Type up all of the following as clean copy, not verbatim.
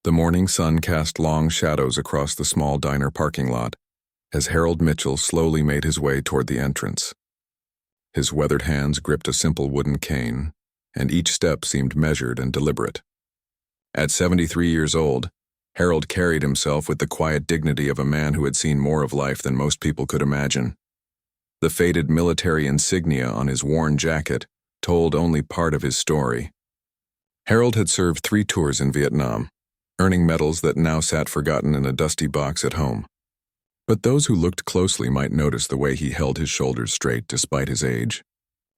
The morning sun cast long shadows across the small diner parking lot as Harold Mitchell slowly made his way toward the entrance. His weathered hands gripped a simple wooden cane, and each step seemed measured and deliberate. At 73 years old, Harold carried himself with the quiet dignity of a man who had seen more of life than most people could imagine. The faded military insignia on his worn jacket told only part of his story. Harold had served 3 tours in Vietnam, earning medals that now sat forgotten in a dusty box at home. But those who looked closely might notice the way he held his shoulders straight despite his age,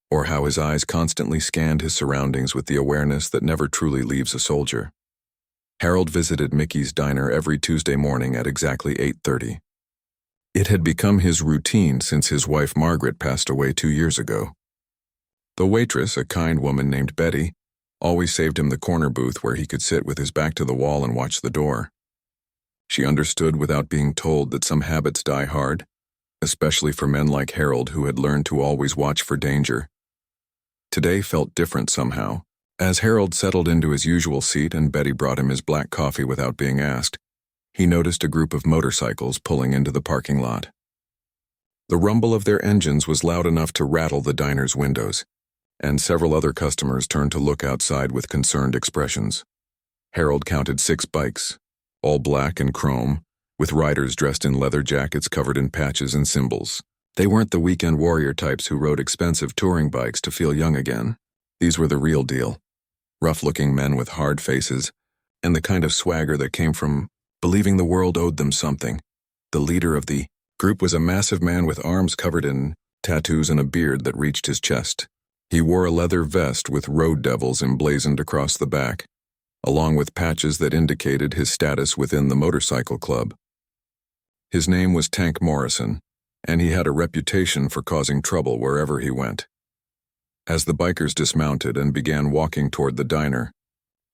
or how his eyes constantly scanned his surroundings with the awareness that never truly leaves a soldier. Harold visited Mickey's diner every Tuesday morning at exactly 8:30. It had become his routine since his wife Margaret passed away 2 years ago. The waitress, a kind woman named Betty, always saved him the corner booth where he could sit with his back to the wall and watch the door. She understood without being told that some habits die hard, especially for men like Harold who had learned to always watch for danger. Today felt different somehow. As Harold settled into his usual seat and Betty brought him his black coffee without being asked, he noticed a group of motorcycles pulling into the parking lot. The rumble of their engines was loud enough to rattle the diner's windows, and several other customers turned to look outside with concerned expressions. Harold counted 6 bikes, all black and chrome, with riders dressed in leather jackets covered in patches and symbols. They weren't the weekend warrior types who rode expensive touring bikes to feel young again. These were the real deal. Rough-looking men with hard faces, and the kind of swagger that came from believing the world owed them something. The leader of the group was a massive man with arms covered in tattoos and a beard that reached his chest. He wore a leather vest with road devils emblazoned across the back, along with patches that indicated his status within the motorcycle club. His name was Tank Morrison, and he had a reputation for causing trouble wherever he went. As the bikers dismounted and began walking toward the diner,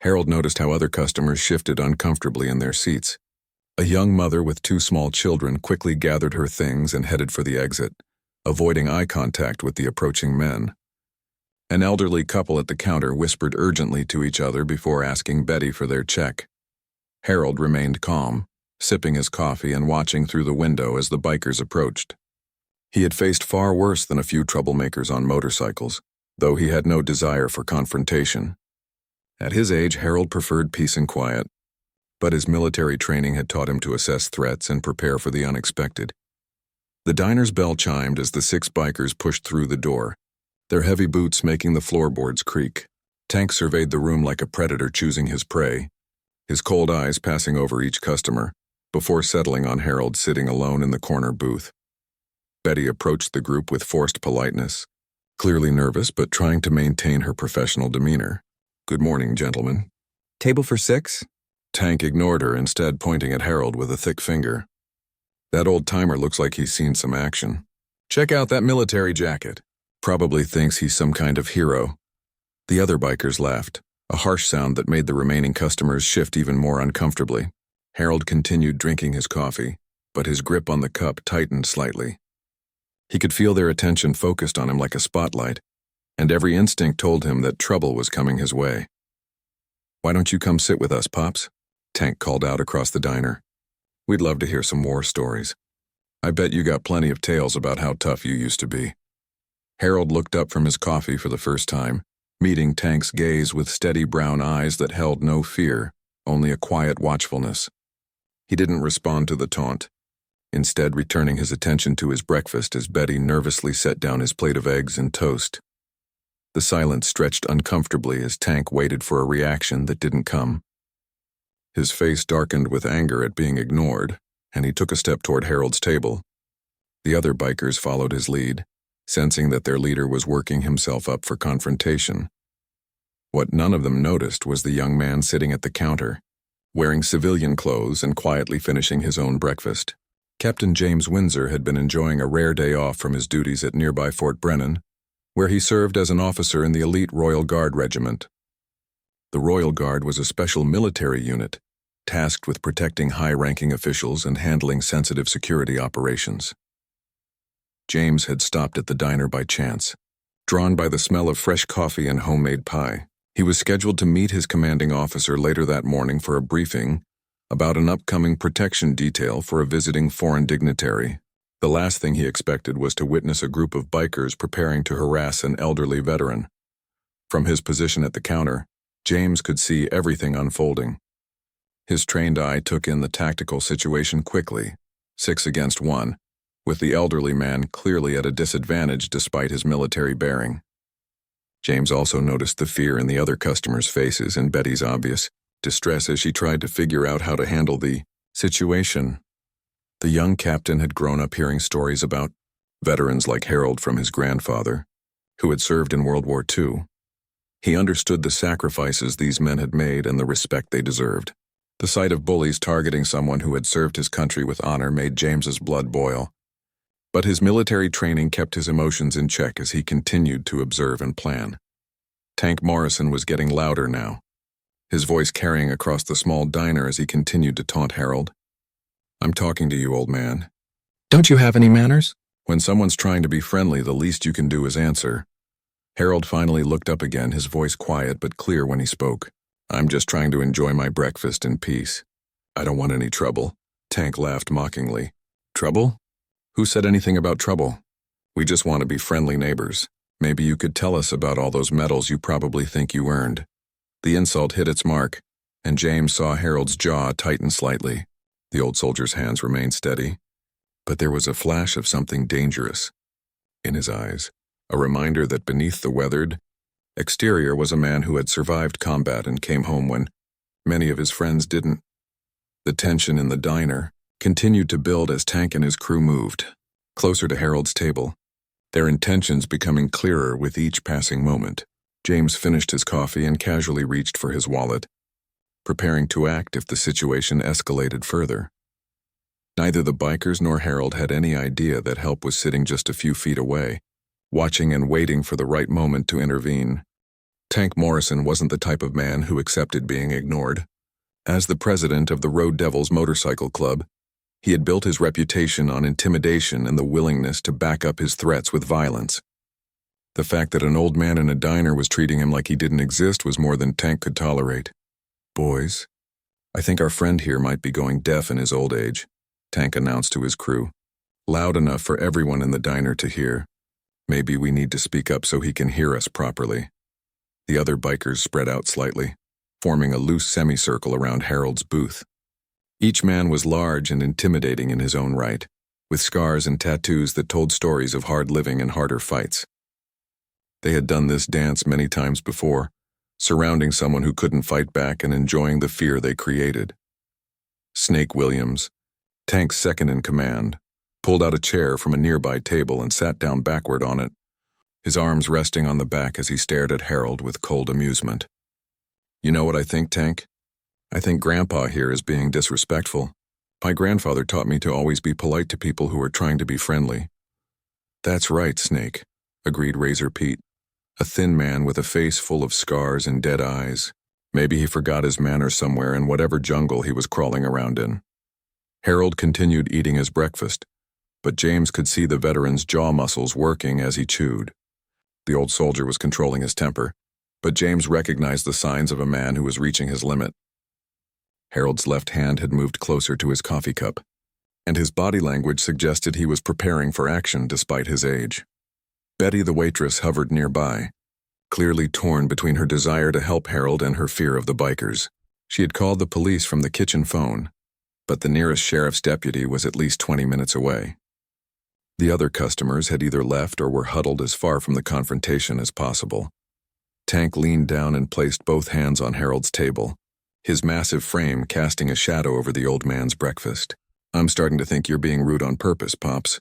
Harold noticed how other customers shifted uncomfortably in their seats. A young mother with 2 small children quickly gathered her things and headed for the exit, avoiding eye contact with the approaching men. An elderly couple at the counter whispered urgently to each other before asking Betty for their check. Harold remained calm, sipping his coffee and watching through the window as the bikers approached. He had faced far worse than a few troublemakers on motorcycles, though he had no desire for confrontation. At his age, Harold preferred peace and quiet, but his military training had taught him to assess threats and prepare for the unexpected. The diner's bell chimed as the 6 bikers pushed through the door, their heavy boots making the floorboards creak. Tank surveyed the room like a predator choosing his prey, his cold eyes passing over each customer, before settling on Harold sitting alone in the corner booth. Betty approached the group with forced politeness, clearly nervous but trying to maintain her professional demeanor. "Good morning, gentlemen." Table for 6? Tank ignored her, instead pointing at Harold with a thick finger. "That old-timer looks like he's seen some action. Check out that military jacket. Probably thinks he's some kind of hero." The other bikers laughed, a harsh sound that made the remaining customers shift even more uncomfortably. Harold continued drinking his coffee, but his grip on the cup tightened slightly. He could feel their attention focused on him like a spotlight, and every instinct told him that trouble was coming his way. "Why don't you come sit with us, Pops?" Tank called out across the diner. "We'd love to hear some war stories. I bet you got plenty of tales about how tough you used to be." Harold looked up from his coffee for the first time, meeting Tank's gaze with steady brown eyes that held no fear, only a quiet watchfulness. He didn't respond to the taunt, instead returning his attention to his breakfast as Betty nervously set down his plate of eggs and toast. The silence stretched uncomfortably as Tank waited for a reaction that didn't come. His face darkened with anger at being ignored, and he took a step toward Harold's table. The other bikers followed his lead, sensing that their leader was working himself up for confrontation. What none of them noticed was the young man sitting at the counter, wearing civilian clothes and quietly finishing his own breakfast. Captain James Windsor had been enjoying a rare day off from his duties at nearby Fort Brennan, where he served as an officer in the elite Royal Guard Regiment. The Royal Guard was a special military unit, tasked with protecting high-ranking officials and handling sensitive security operations. James had stopped at the diner by chance, drawn by the smell of fresh coffee and homemade pie. He was scheduled to meet his commanding officer later that morning for a briefing about an upcoming protection detail for a visiting foreign dignitary. The last thing he expected was to witness a group of bikers preparing to harass an elderly veteran. From his position at the counter, James could see everything unfolding. His trained eye took in the tactical situation quickly, 6 against 1, with the elderly man clearly at a disadvantage despite his military bearing. James also noticed the fear in the other customers' faces and Betty's obvious distress as she tried to figure out how to handle the situation. The young captain had grown up hearing stories about veterans like Harold from his grandfather, who had served in World War II. He understood the sacrifices these men had made and the respect they deserved. The sight of bullies targeting someone who had served his country with honor made James's blood boil. But his military training kept his emotions in check as he continued to observe and plan. Tank Morrison was getting louder now, his voice carrying across the small diner as he continued to taunt Harold. "I'm talking to you, old man. Don't you have any manners?" When someone's trying to be friendly, the least you can do is answer. Harold finally looked up again, his voice quiet but clear when he spoke. "I'm just trying to enjoy my breakfast in peace. I don't want any trouble." Tank laughed mockingly. "Trouble? Who said anything about trouble? We just want to be friendly neighbors. Maybe you could tell us about all those medals you probably think you earned." The insult hit its mark, and James saw Harold's jaw tighten slightly. The old soldier's hands remained steady, but there was a flash of something dangerous in his eyes, a reminder that beneath the weathered exterior was a man who had survived combat and came home when many of his friends didn't. The tension in the diner continued to build as Tank and his crew moved closer to Harold's table, their intentions becoming clearer with each passing moment. James finished his coffee and casually reached for his wallet, preparing to act if the situation escalated further. Neither the bikers nor Harold had any idea that help was sitting just a few feet away, watching and waiting for the right moment to intervene. Tank Morrison wasn't the type of man who accepted being ignored. As the president of the Road Devils Motorcycle Club, he had built his reputation on intimidation and the willingness to back up his threats with violence. The fact that an old man in a diner was treating him like he didn't exist was more than Tank could tolerate. "Boys, I think our friend here might be going deaf in his old age," Tank announced to his crew, loud enough for everyone in the diner to hear. "Maybe we need to speak up so he can hear us properly." The other bikers spread out slightly, forming a loose semicircle around Harold's booth. Each man was large and intimidating in his own right, with scars and tattoos that told stories of hard living and harder fights. They had done this dance many times before, surrounding someone who couldn't fight back and enjoying the fear they created. Snake Williams, Tank's second in command, pulled out a chair from a nearby table and sat down backward on it, his arms resting on the back as he stared at Harold with cold amusement. "You know what I think, Tank? I think Grandpa here is being disrespectful. My grandfather taught me to always be polite to people who are trying to be friendly." "That's right, Snake," agreed Razor Pete, a thin man with a face full of scars and dead eyes. Maybe he forgot his manners somewhere in whatever jungle he was crawling around in. Harold continued eating his breakfast, but James could see the veteran's jaw muscles working as he chewed. The old soldier was controlling his temper, but James recognized the signs of a man who was reaching his limit. Harold's left hand had moved closer to his coffee cup, and his body language suggested he was preparing for action despite his age. Betty, the waitress, hovered nearby, clearly torn between her desire to help Harold and her fear of the bikers. She had called the police from the kitchen phone, but the nearest sheriff's deputy was at least 20 minutes away. The other customers had either left or were huddled as far from the confrontation as possible. Tank leaned down and placed both hands on Harold's table, his massive frame casting a shadow over the old man's breakfast. "I'm starting to think you're being rude on purpose, Pops.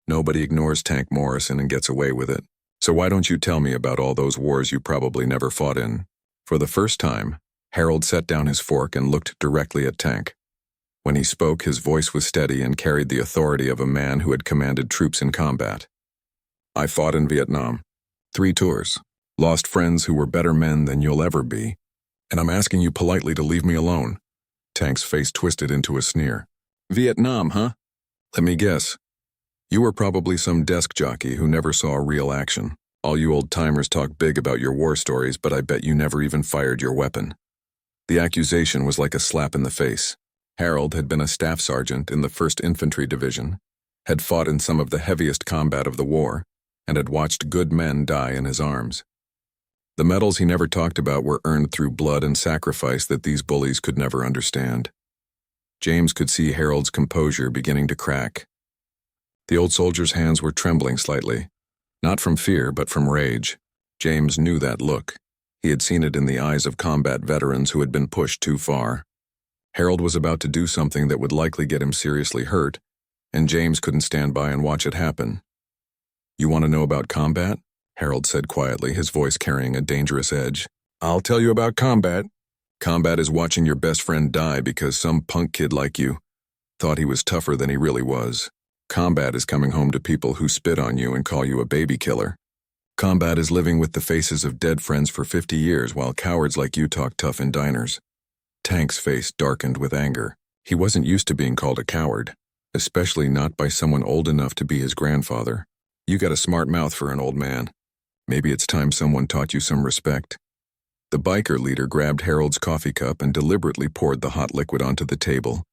Nobody ignores Tank Morrison and gets away with it. So why don't you tell me about all those wars you probably never fought in?" For the first time, Harold set down his fork and looked directly at Tank. When he spoke, his voice was steady and carried the authority of a man who had commanded troops in combat. "I fought in Vietnam. 3 tours. Lost friends who were better men than you'll ever be. And I'm asking you politely to leave me alone." Tank's face twisted into a sneer. "Vietnam, huh? Let me guess. You were probably some desk jockey who never saw real action." All you old-timers talk big about your war stories, but I bet you never even fired your weapon. The accusation was like a slap in the face. Harold had been a staff sergeant in the 1st Infantry Division, had fought in some of the heaviest combat of the war, and had watched good men die in his arms. The medals he never talked about were earned through blood and sacrifice that these bullies could never understand. James could see Harold's composure beginning to crack. The old soldier's hands were trembling slightly, not from fear but from rage. James knew that look. He had seen it in the eyes of combat veterans who had been pushed too far. Harold was about to do something that would likely get him seriously hurt, and James couldn't stand by and watch it happen. "You want to know about combat?" Harold said quietly, his voice carrying a dangerous edge. "I'll tell you about combat. Combat is watching your best friend die because some punk kid like you thought he was tougher than he really was. Combat is coming home to people who spit on you and call you a baby killer. Combat is living with the faces of dead friends for 50 years while cowards like you talk tough in diners." Tank's face darkened with anger. He wasn't used to being called a coward, especially not by someone old enough to be his grandfather. "You got a smart mouth for an old man. Maybe it's time someone taught you some respect." The biker leader grabbed Harold's coffee cup and deliberately poured the hot liquid onto the table,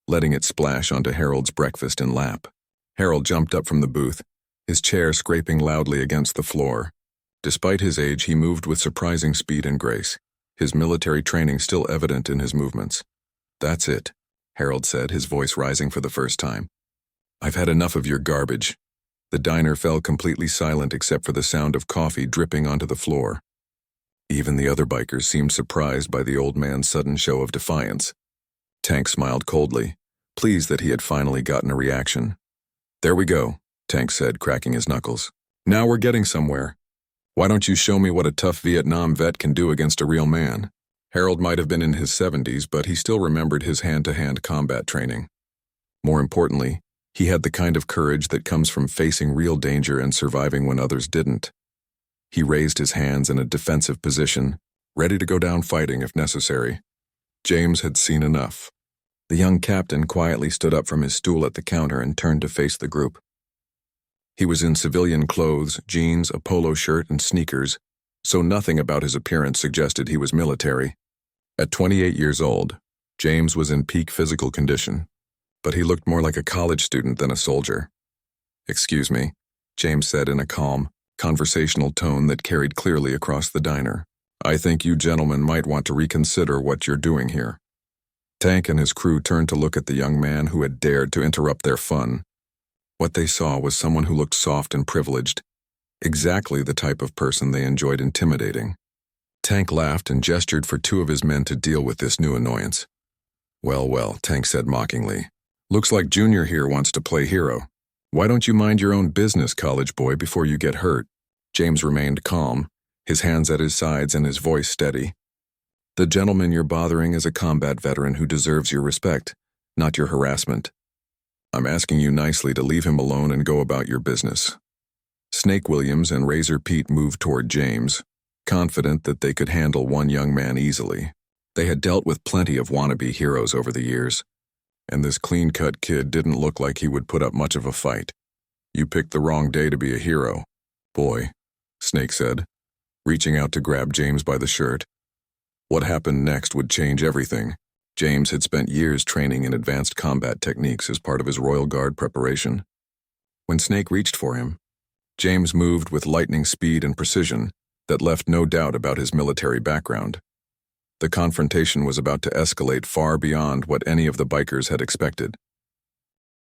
letting it splash onto Harold's breakfast and lap. Harold jumped up from the booth, his chair scraping loudly against the floor. Despite his age, he moved with surprising speed and grace, his military training still evident in his movements. "That's it," Harold said, his voice rising for the first time. "I've had enough of your garbage." The diner fell completely silent except for the sound of coffee dripping onto the floor. Even the other bikers seemed surprised by the old man's sudden show of defiance. Tank smiled coldly, pleased that he had finally gotten a reaction. "There we go," Tank said, cracking his knuckles. "Now we're getting somewhere. Why don't you show me what a tough Vietnam vet can do against a real man?" Harold might have been in his 70s, but he still remembered his hand-to-hand combat training. More importantly, he had the kind of courage that comes from facing real danger and surviving when others didn't. He raised his hands in a defensive position, ready to go down fighting if necessary. James had seen enough. The young captain quietly stood up from his stool at the counter and turned to face the group. He was in civilian clothes, jeans, a polo shirt, and sneakers, so nothing about his appearance suggested he was military. At 28 years old, James was in peak physical condition, but he looked more like a college student than a soldier. "Excuse me," James said in a calm, conversational tone that carried clearly across the diner. "I think you gentlemen might want to reconsider what you're doing here." Tank and his crew turned to look at the young man who had dared to interrupt their fun. What they saw was someone who looked soft and privileged, exactly the type of person they enjoyed intimidating. Tank laughed and gestured for 2 of his men to deal with this new annoyance. "Well, well," Tank said mockingly. "Looks like Junior here wants to play hero. Why don't you mind your own business, college boy, before you get hurt?" James remained calm, his hands at his sides and his voice steady. "The gentleman you're bothering is a combat veteran who deserves your respect, not your harassment. I'm asking you nicely to leave him alone and go about your business." Snake Williams and Razor Pete moved toward James, confident that they could handle one young man easily. They had dealt with plenty of wannabe heroes over the years, and this clean-cut kid didn't look like he would put up much of a fight. "You picked the wrong day to be a hero, boy," Snake said, reaching out to grab James by the shirt. What happened next would change everything. James had spent years training in advanced combat techniques as part of his Royal Guard preparation. When Snake reached for him, James moved with lightning speed and precision that left no doubt about his military background. The confrontation was about to escalate far beyond what any of the bikers had expected.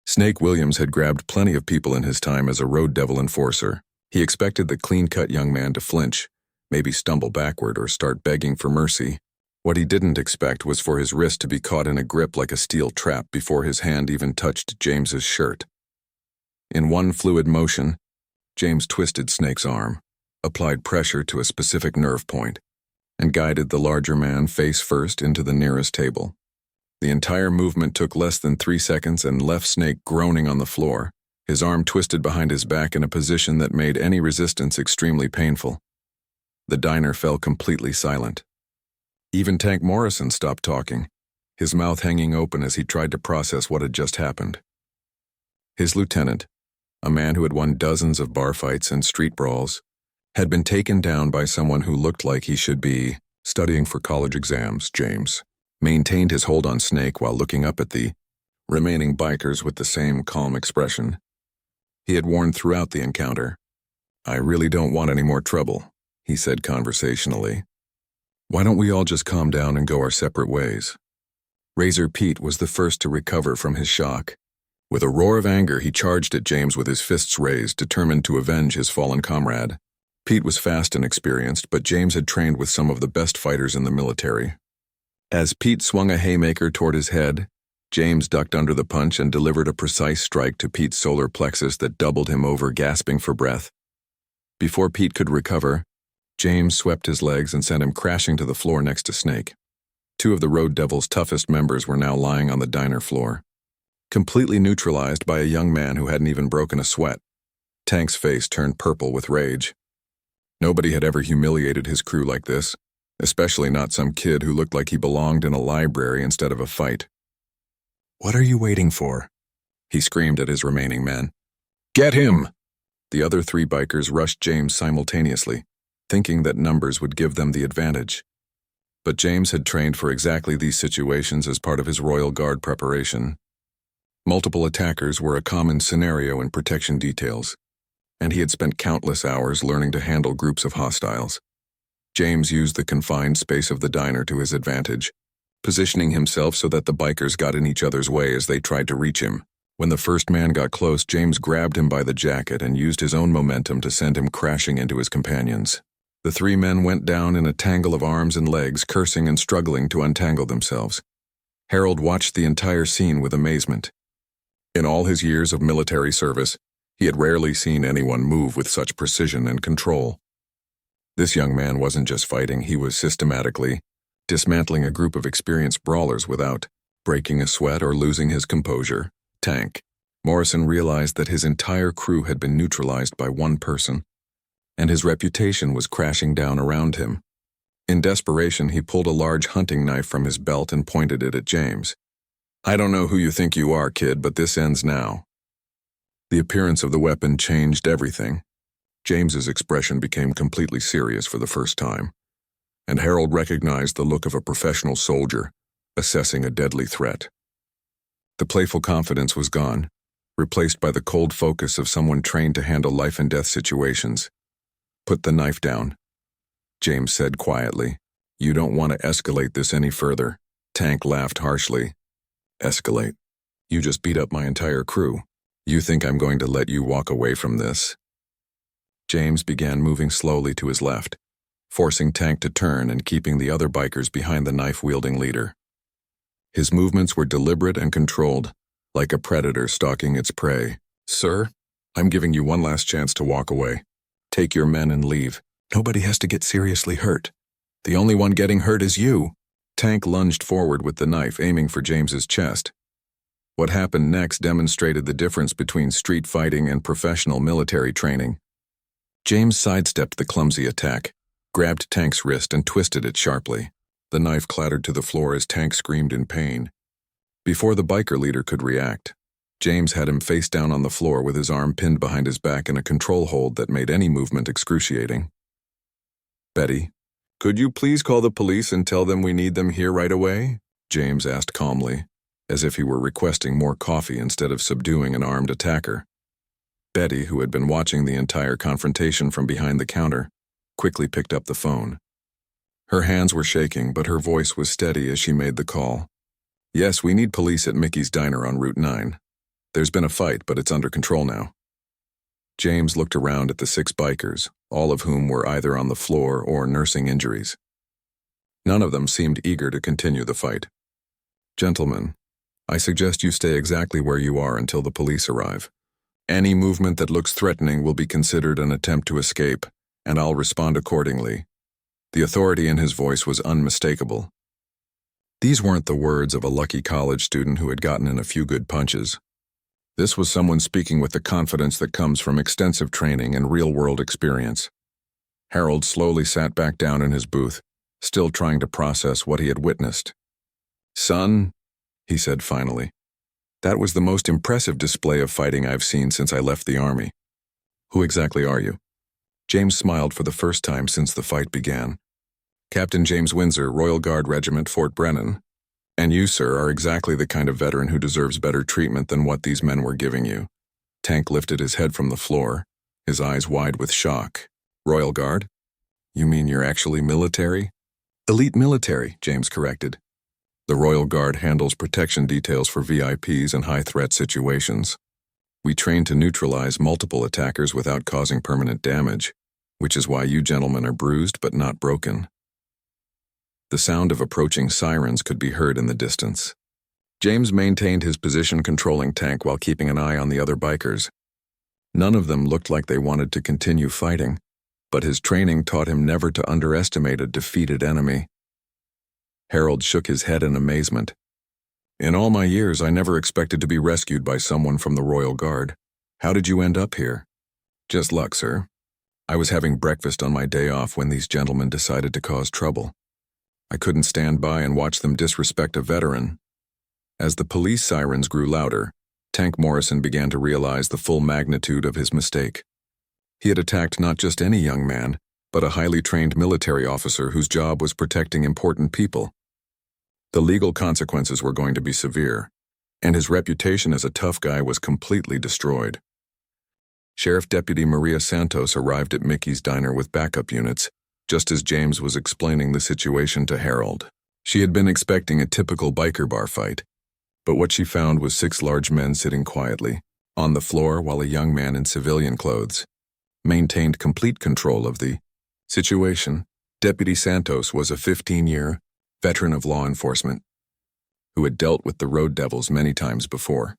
Snake Williams had grabbed plenty of people in his time as a road devil enforcer. He expected the clean-cut young man to flinch, maybe stumble backward or start begging for mercy. What he didn't expect was for his wrist to be caught in a grip like a steel trap before his hand even touched James's shirt. In one fluid motion, James twisted Snake's arm, applied pressure to a specific nerve point, and guided the larger man face first into the nearest table. The entire movement took less than 3 seconds and left Snake groaning on the floor, his arm twisted behind his back in a position that made any resistance extremely painful. The diner fell completely silent. Even Tank Morrison stopped talking, his mouth hanging open as he tried to process what had just happened. His lieutenant, a man who had won dozens of bar fights and street brawls, had been taken down by someone who looked like he should be studying for college exams. James maintained his hold on Snake while looking up at the remaining bikers with the same calm expression he had worn throughout the encounter. "I really don't want any more trouble," he said conversationally. "Why don't we all just calm down and go our separate ways?" Razor Pete was the first to recover from his shock. With a roar of anger, he charged at James with his fists raised, determined to avenge his fallen comrade. Pete was fast and experienced, but James had trained with some of the best fighters in the military. As Pete swung a haymaker toward his head, James ducked under the punch and delivered a precise strike to Pete's solar plexus that doubled him over, gasping for breath. Before Pete could recover, James swept his legs and sent him crashing to the floor next to Snake. Two of the Road Devil's toughest members were now lying on the diner floor, completely neutralized by a young man who hadn't even broken a sweat. Tank's face turned purple with rage. Nobody had ever humiliated his crew like this, especially not some kid who looked like he belonged in a library instead of a fight. "What are you waiting for?" he screamed at his remaining men. "Get him!" The other three bikers rushed James simultaneously, thinking that numbers would give them the advantage. But James had trained for exactly these situations as part of his Royal Guard preparation. Multiple attackers were a common scenario in protection details, and he had spent countless hours learning to handle groups of hostiles. James used the confined space of the diner to his advantage, positioning himself so that the bikers got in each other's way as they tried to reach him. When the first man got close, James grabbed him by the jacket and used his own momentum to send him crashing into his companions. The three men went down in a tangle of arms and legs, cursing and struggling to untangle themselves. Harold watched the entire scene with amazement. In all his years of military service, he had rarely seen anyone move with such precision and control. This young man wasn't just fighting, he was systematically dismantling a group of experienced brawlers without breaking a sweat or losing his composure. Tank. Morrison realized that his entire crew had been neutralized by one person, and his reputation was crashing down around him. In desperation, he pulled a large hunting knife from his belt and pointed it at James. "I don't know who you think you are, kid, but this ends now." The appearance of the weapon changed everything. James's expression became completely serious for the first time, and Harold recognized the look of a professional soldier assessing a deadly threat. The playful confidence was gone, replaced by the cold focus of someone trained to handle life-and-death situations. "Put the knife down," James said quietly. "You don't want to escalate this any further." Tank laughed harshly. "Escalate? You just beat up my entire crew. You think I'm going to let you walk away from this?" James began moving slowly to his left, forcing Tank to turn and keeping the other bikers behind the knife-wielding leader. His movements were deliberate and controlled, like a predator stalking its prey. "Sir, I'm giving you one last chance to walk away. Take your men and leave. Nobody has to get seriously hurt. The only one getting hurt is you." Tank lunged forward with the knife, aiming for James's chest. What happened next demonstrated the difference between street fighting and professional military training. James sidestepped the clumsy attack, grabbed Tank's wrist and twisted it sharply. The knife clattered to the floor as Tank screamed in pain. Before the biker leader could react, James had him face down on the floor with his arm pinned behind his back in a control hold that made any movement excruciating. "Betty, could you please call the police and tell them we need them here right away?" James asked calmly, as if he were requesting more coffee instead of subduing an armed attacker. Betty, who had been watching the entire confrontation from behind the counter, quickly picked up the phone. Her hands were shaking, but her voice was steady as she made the call. "Yes, we need police at Mickey's Diner on Route 9. There's been a fight, but it's under control now." James looked around at the 6 bikers, all of whom were either on the floor or nursing injuries. None of them seemed eager to continue the fight. "Gentlemen, I suggest you stay exactly where you are until the police arrive. Any movement that looks threatening will be considered an attempt to escape, and I'll respond accordingly." The authority in his voice was unmistakable. These weren't the words of a lucky college student who had gotten in a few good punches. This was someone speaking with the confidence that comes from extensive training and real-world experience. Harold slowly sat back down in his booth, still trying to process what he had witnessed. "Son," he said finally, "that was the most impressive display of fighting I've seen since I left the army. Who exactly are you?" James smiled for the first time since the fight began. "Captain James Windsor, Royal Guard Regiment, Fort Brennan. And you, sir, are exactly the kind of veteran who deserves better treatment than what these men were giving you." Tank lifted his head from the floor, his eyes wide with shock. "Royal Guard? You mean you're actually military?" "Elite military," James corrected. "The Royal Guard handles protection details for VIPs and high-threat situations. We train to neutralize multiple attackers without causing permanent damage, which is why you gentlemen are bruised but not broken." The sound of approaching sirens could be heard in the distance. James maintained his position controlling Tank while keeping an eye on the other bikers. None of them looked like they wanted to continue fighting, but his training taught him never to underestimate a defeated enemy. Harold shook his head in amazement. "In all my years, I never expected to be rescued by someone from the Royal Guard. How did you end up here?" "Just luck, sir. I was having breakfast on my day off when these gentlemen decided to cause trouble. I couldn't stand by and watch them disrespect a veteran." As the police sirens grew louder, Tank Morrison began to realize the full magnitude of his mistake. He had attacked not just any young man, but a highly trained military officer whose job was protecting important people. The legal consequences were going to be severe, and his reputation as a tough guy was completely destroyed. Sheriff Deputy Maria Santos arrived at Mickey's diner with backup units, just as James was explaining the situation to Harold. She had been expecting a typical biker bar fight, but what she found was 6 large men sitting quietly on the floor while a young man in civilian clothes maintained complete control of the situation. Deputy Santos was a 15-year veteran of law enforcement who had dealt with the road devils many times before.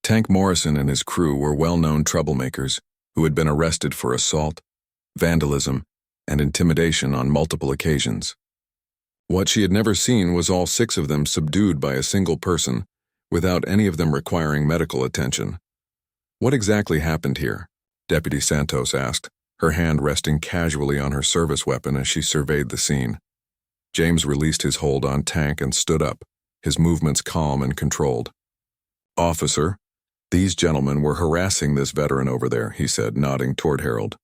Tank Morrison and his crew were well-known troublemakers who had been arrested for assault, vandalism, and intimidation on multiple occasions. What she had never seen was all 6 of them subdued by a single person, without any of them requiring medical attention. "What exactly happened here?" Deputy Santos asked, her hand resting casually on her service weapon as she surveyed the scene. James released his hold on Tank and stood up, his movements calm and controlled. "Officer, these gentlemen were harassing this veteran over there," he said, nodding toward Harold.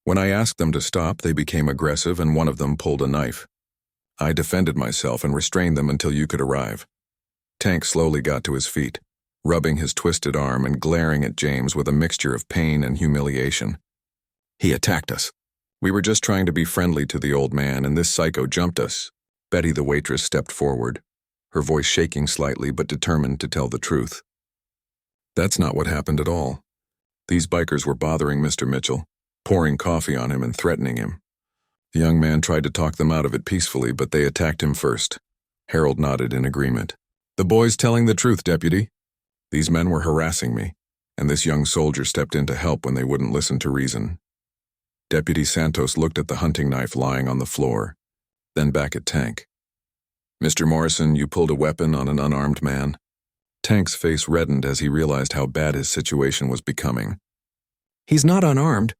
"When I asked them to stop, they became aggressive and one of them pulled a knife. I defended myself and restrained them until you could arrive." Tank slowly got to his feet, rubbing his twisted arm and glaring at James with a mixture of pain and humiliation. "He attacked us. We were just trying to be friendly to the old man, and this psycho jumped us." Betty, the waitress, stepped forward, her voice shaking slightly but determined to tell the truth. "That's not what happened at all. These bikers were bothering Mr. Mitchell, pouring coffee on him and threatening him. The young man tried to talk them out of it peacefully, but they attacked him first." Harold nodded in agreement. "The boy's telling the truth, Deputy. These men were harassing me, and this young soldier stepped in to help when they wouldn't listen to reason." Deputy Santos looked at the hunting knife lying on the floor, then back at Tank. "Mr. Morrison, you pulled a weapon on an unarmed man?" Tank's face reddened as he realized how bad his situation was becoming. "He's not unarmed."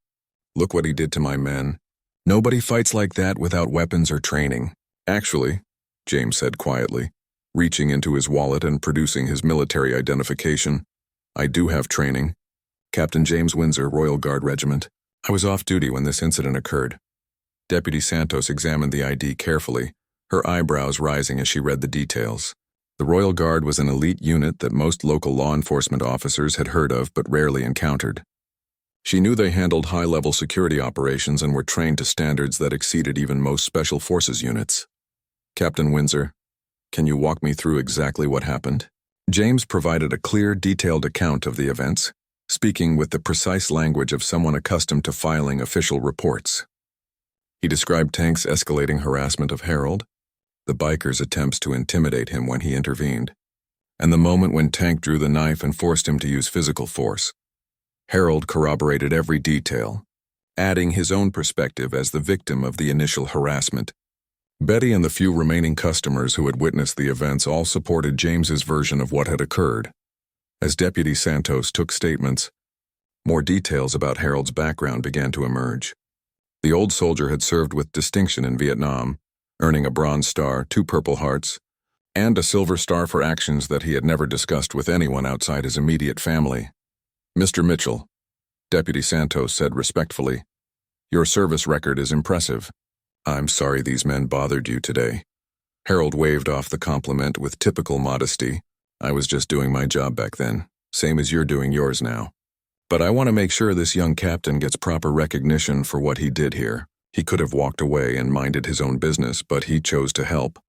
"Look what he did to my men. Nobody fights like that without weapons or training." "Actually," James said quietly, reaching into his wallet and producing his military identification, "I do have training. Captain James Windsor, Royal Guard Regiment. I was off duty when this incident occurred." Deputy Santos examined the ID carefully, her eyebrows rising as she read the details. The Royal Guard was an elite unit that most local law enforcement officers had heard of but rarely encountered. She knew they handled high-level security operations and were trained to standards that exceeded even most special forces units. "Captain Windsor, can you walk me through exactly what happened?" James provided a clear, detailed account of the events, speaking with the precise language of someone accustomed to filing official reports. He described Tank's escalating harassment of Harold, the biker's attempts to intimidate him when he intervened, and the moment when Tank drew the knife and forced him to use physical force. Harold corroborated every detail, adding his own perspective as the victim of the initial harassment. Betty and the few remaining customers who had witnessed the events all supported James's version of what had occurred. As Deputy Santos took statements, more details about Harold's background began to emerge. The old soldier had served with distinction in Vietnam, earning a Bronze Star, 2 Purple Hearts, and a Silver Star for actions that he had never discussed with anyone outside his immediate family. "Mr. Mitchell," Deputy Santos said respectfully, Your service record is impressive. I'm sorry these men bothered you today. Harold waved off the compliment with typical modesty. I was just doing my job back then, same as you're doing yours now. But I want to make sure this young captain gets proper recognition for what he did here. He could have walked away and minded his own business, but he chose to help.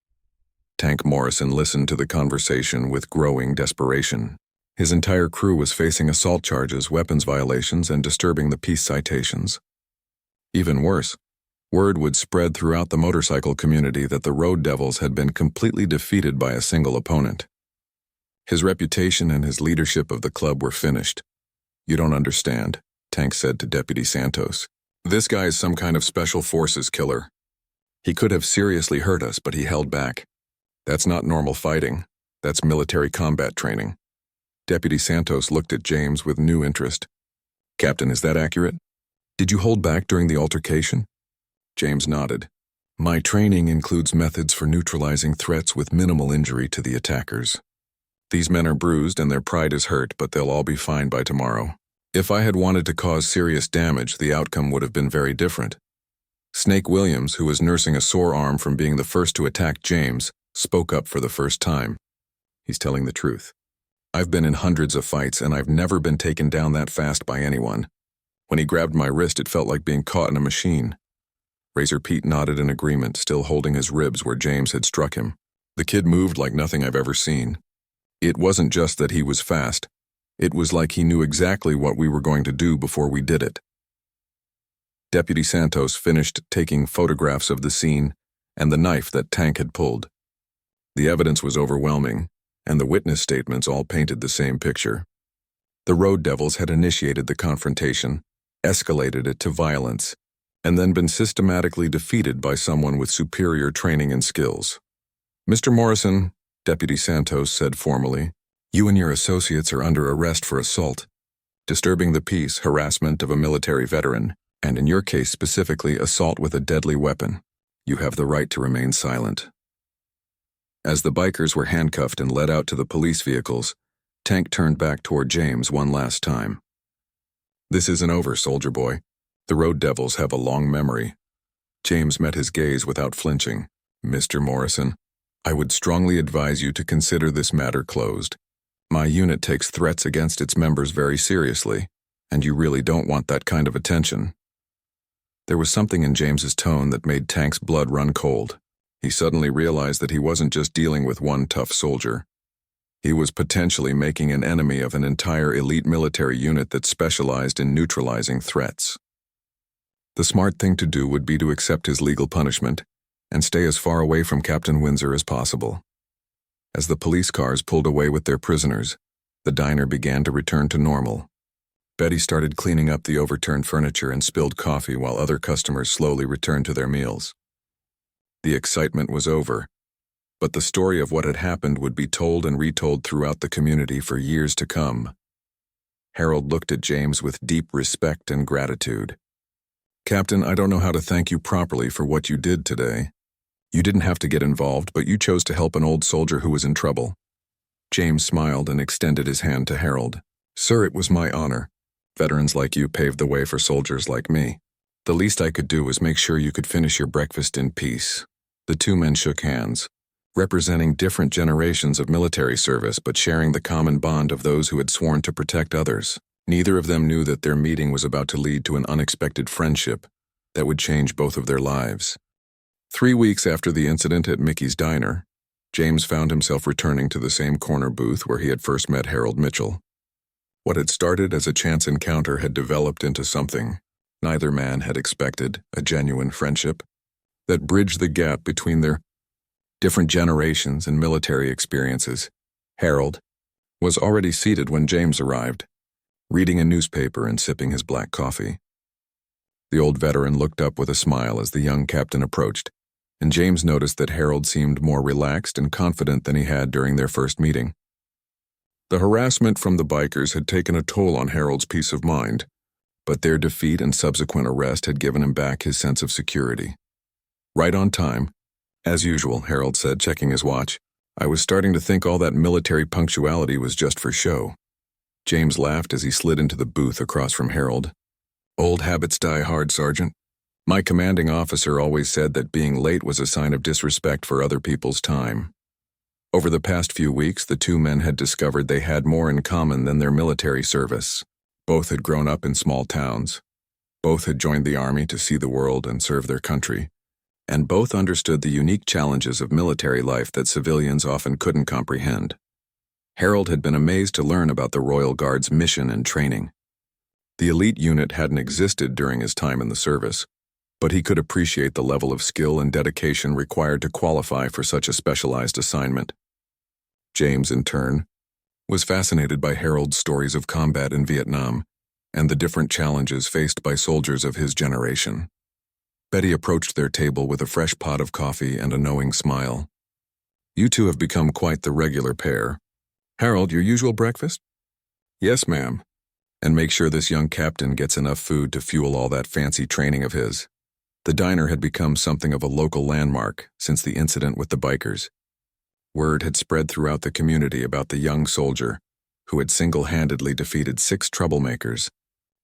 Tank Morrison listened to the conversation with growing desperation. His entire crew was facing assault charges, weapons violations, and disturbing the peace citations. Even worse, word would spread throughout the motorcycle community that the Road Devils had been completely defeated by a single opponent. His reputation and his leadership of the club were finished. You don't understand, Tank said to Deputy Santos. This guy is some kind of special forces killer. He could have seriously hurt us, but he held back. That's not normal fighting. That's military combat training. Deputy Santos looked at James with new interest. Captain, is that accurate? Did you hold back during the altercation? James nodded. My training includes methods for neutralizing threats with minimal injury to the attackers. These men are bruised and their pride is hurt, but they'll all be fine by tomorrow. If I had wanted to cause serious damage, the outcome would have been very different. Snake Williams, who was nursing a sore arm from being the first to attack James, spoke up for the first time. He's telling the truth. I've been in hundreds of fights and I've never been taken down that fast by anyone. When he grabbed my wrist, it felt like being caught in a machine. Razor Pete nodded in agreement, still holding his ribs where James had struck him. The kid moved like nothing I've ever seen. It wasn't just that he was fast. It was like he knew exactly what we were going to do before we did it. Deputy Santos finished taking photographs of the scene and the knife that Tank had pulled. The evidence was overwhelming, and the witness statements all painted the same picture. The Road Devils had initiated the confrontation, escalated it to violence, and then been systematically defeated by someone with superior training and skills. Mr. Morrison, Deputy Santos said formally, you and your associates are under arrest for assault, disturbing the peace, harassment of a military veteran, and in your case specifically, assault with a deadly weapon. You have the right to remain silent. As the bikers were handcuffed and led out to the police vehicles, Tank turned back toward James one last time. This isn't over, soldier boy. The Road Devils have a long memory. James met his gaze without flinching. Mr. Morrison, I would strongly advise you to consider this matter closed. My unit takes threats against its members very seriously, and you really don't want that kind of attention. There was something in James's tone that made Tank's blood run cold. He suddenly realized that he wasn't just dealing with one tough soldier. He was potentially making an enemy of an entire elite military unit that specialized in neutralizing threats. The smart thing to do would be to accept his legal punishment and stay as far away from Captain Windsor as possible. As the police cars pulled away with their prisoners, the diner began to return to normal. Betty started cleaning up the overturned furniture and spilled coffee while other customers slowly returned to their meals. The excitement was over, but the story of what had happened would be told and retold throughout the community for years to come. Harold looked at James with deep respect and gratitude. Captain, I don't know how to thank you properly for what you did today. You didn't have to get involved, but you chose to help an old soldier who was in trouble. James smiled and extended his hand to Harold. Sir, it was my honor. Veterans like you paved the way for soldiers like me. The least I could do was make sure you could finish your breakfast in peace. The two men shook hands, representing different generations of military service but sharing the common bond of those who had sworn to protect others. Neither of them knew that their meeting was about to lead to an unexpected friendship that would change both of their lives. 3 weeks after the incident at Mickey's Diner, James found himself returning to the same corner booth where he had first met Harold Mitchell. What had started as a chance encounter had developed into something neither man had expected, a genuine friendship that bridged the gap between their different generations and military experiences. Harold was already seated when James arrived, reading a newspaper and sipping his black coffee. The old veteran looked up with a smile as the young captain approached, and James noticed that Harold seemed more relaxed and confident than he had during their first meeting. The harassment from the bikers had taken a toll on Harold's peace of mind, but their defeat and subsequent arrest had given him back his sense of security. Right on time. As usual, Harold said, checking his watch. I was starting to think all that military punctuality was just for show. James laughed as he slid into the booth across from Harold. Old habits die hard, Sergeant. My commanding officer always said that being late was a sign of disrespect for other people's time. Over the past few weeks, the two men had discovered they had more in common than their military service. Both had grown up in small towns. Both had joined the army to see the world and serve their country. And both understood the unique challenges of military life that civilians often couldn't comprehend. Harold had been amazed to learn about the Royal Guard's mission and training. The elite unit hadn't existed during his time in the service, but he could appreciate the level of skill and dedication required to qualify for such a specialized assignment. James, in turn, was fascinated by Harold's stories of combat in Vietnam and the different challenges faced by soldiers of his generation. Betty approached their table with a fresh pot of coffee and a knowing smile. "You two have become quite the regular pair. Harold, your usual breakfast?" "Yes, ma'am. And make sure this young captain gets enough food to fuel all that fancy training of his." The diner had become something of a local landmark since the incident with the bikers. Word had spread throughout the community about the young soldier who had single-handedly defeated 6 troublemakers,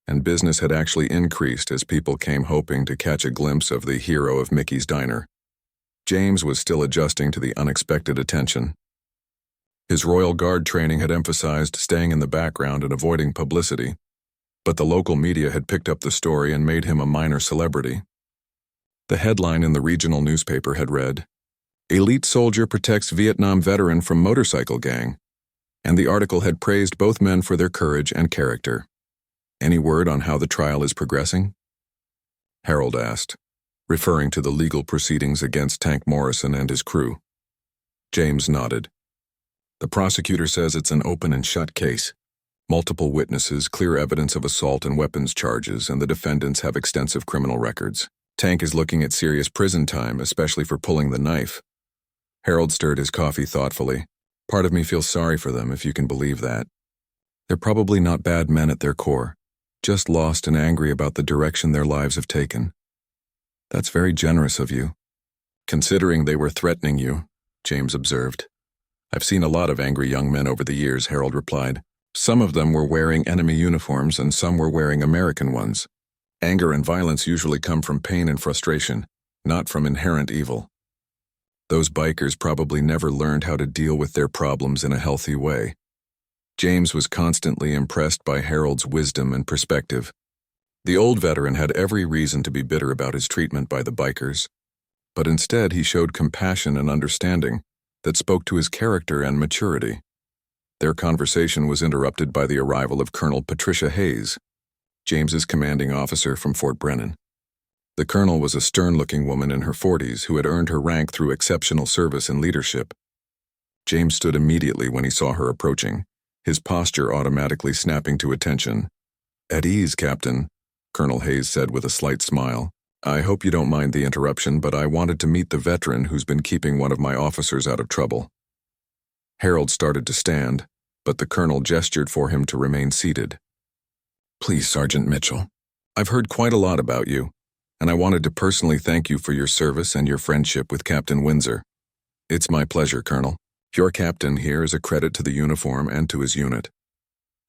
and business had actually increased as people came hoping to catch a glimpse of the hero of Mickey's Diner. James was still adjusting to the unexpected attention. His Royal Guard training had emphasized staying in the background and avoiding publicity, but the local media had picked up the story and made him a minor celebrity. The headline in the regional newspaper had read, "Elite Soldier Protects Vietnam Veteran from Motorcycle Gang," and the article had praised both men for their courage and character. "Any word on how the trial is progressing?" Harold asked, referring to the legal proceedings against Tank Morrison and his crew. James nodded. "The prosecutor says it's an open and shut case. Multiple witnesses, clear evidence of assault and weapons charges, and the defendants have extensive criminal records. Tank is looking at serious prison time, especially for pulling the knife." Harold stirred his coffee thoughtfully. "Part of me feels sorry for them, if you can believe that. They're probably not bad men at their core, just lost and angry about the direction their lives have taken." "That's very generous of you." "Considering they were threatening you," James observed. "I've seen a lot of angry young men over the years," Harold replied. "Some of them were wearing enemy uniforms and some were wearing American ones. Anger and violence usually come from pain and frustration, not from inherent evil. Those bikers probably never learned how to deal with their problems in a healthy way." James was constantly impressed by Harold's wisdom and perspective. The old veteran had every reason to be bitter about his treatment by the bikers, but instead he showed compassion and understanding that spoke to his character and maturity. Their conversation was interrupted by the arrival of Colonel Patricia Hayes, James's commanding officer from Fort Brennan. The colonel was a stern-looking woman in her 40s who had earned her rank through exceptional service and leadership. James stood immediately when he saw her approaching, his posture automatically snapping to attention. "At ease, Captain," Colonel Hayes said with a slight smile. "I hope you don't mind the interruption, but I wanted to meet the veteran who's been keeping one of my officers out of trouble." Harold started to stand, but the colonel gestured for him to remain seated. "Please, Sergeant Mitchell, I've heard quite a lot about you, and I wanted to personally thank you for your service and your friendship with Captain Windsor." "It's my pleasure, Colonel. Your captain here is a credit to the uniform and to his unit."